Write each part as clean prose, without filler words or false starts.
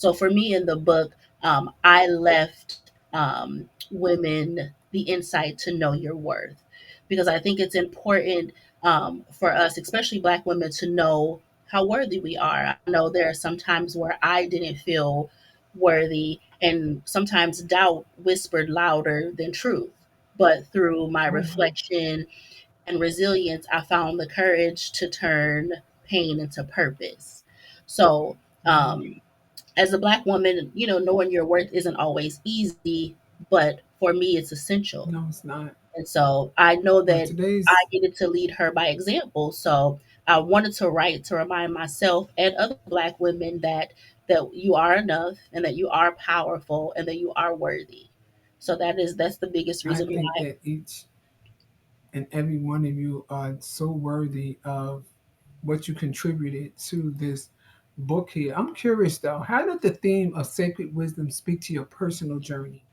So for me in the book, I left women the insight to know your worth, because I think it's important for us, especially Black women, to know how worthy we are. I know there are some times where I didn't feel worthy, and sometimes doubt whispered louder than truth. But through my Oh wow. reflection and resilience, I found the courage to turn pain into purpose. So, Wow. as a Black woman, knowing your worth isn't always easy, but for me, it's essential. No, it's not. And so I know But that I today's needed to lead her by example. So I wanted to write to remind myself and other Black women that you are enough, and that you are powerful, and that you are worthy. So that's the biggest I reason think why. that each and every one of you are so worthy of what you contributed to this book here. I'm curious though, how did the theme of sacred wisdom speak to your personal journey?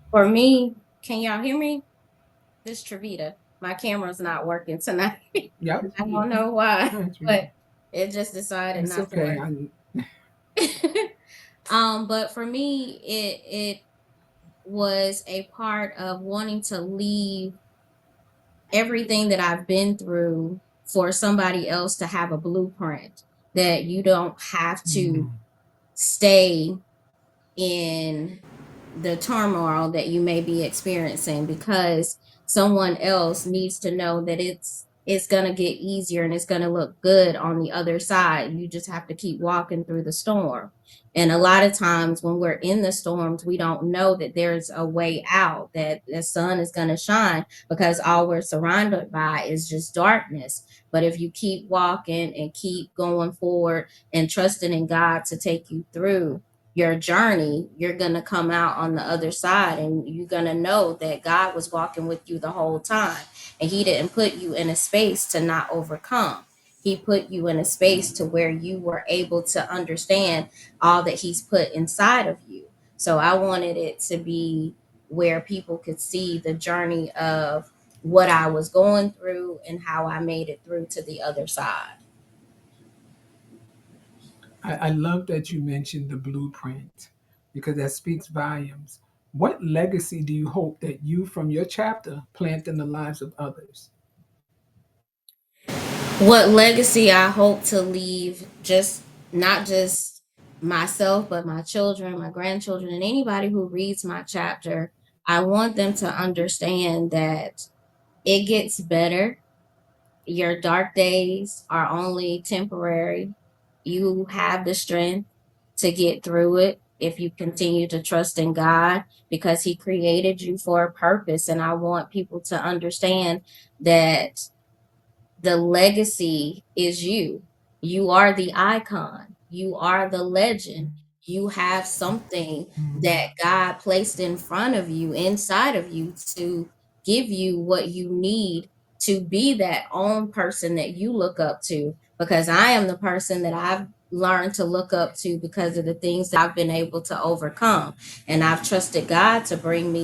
For me, can y'all hear me? This Travita. My camera's not working tonight. Yep. I don't know why, That's right. but it just decided It's not to okay. work. But for me, it was a part of wanting to leave everything that I've been through for somebody else to have a blueprint that you don't have to Mm, stay in the turmoil that you may be experiencing, because someone else needs to know that it's going to get easier and it's going to look good on the other side. You just have to keep walking through the storm. And a lot of times when we're in the storms, we don't know that there's a way out, that the sun is going to shine, because all we're surrounded by is just darkness. But if you keep walking and keep going forward and trusting in God to take you through your journey, you're going to come out on the other side, and you're going to know that God was walking with you the whole time. And He didn't put you in a space to not overcome. He put you in a space to where you were able to understand all that He's put inside of you. So I wanted it to be where people could see the journey of what I was going through and how I made it through to the other side. I love that you mentioned the blueprint because that speaks volumes. What legacy do you hope that you from your chapter plant in the lives of others? What legacy I hope to leave, just not just myself, but my children, my grandchildren, and anybody who reads my chapter. I want them to understand that it gets better. Your dark days are only temporary. You have the strength to get through it if you continue to trust in God, because He created you for a purpose. And I want people to understand that the legacy is you. You are the icon. You are the legend. You have something Mm, that God placed in front of you, inside of you, to give you what you need to be that own person that you look up to. Because I am the person that I've learned to look up to because of the things that I've been able to overcome. And I've trusted God to bring me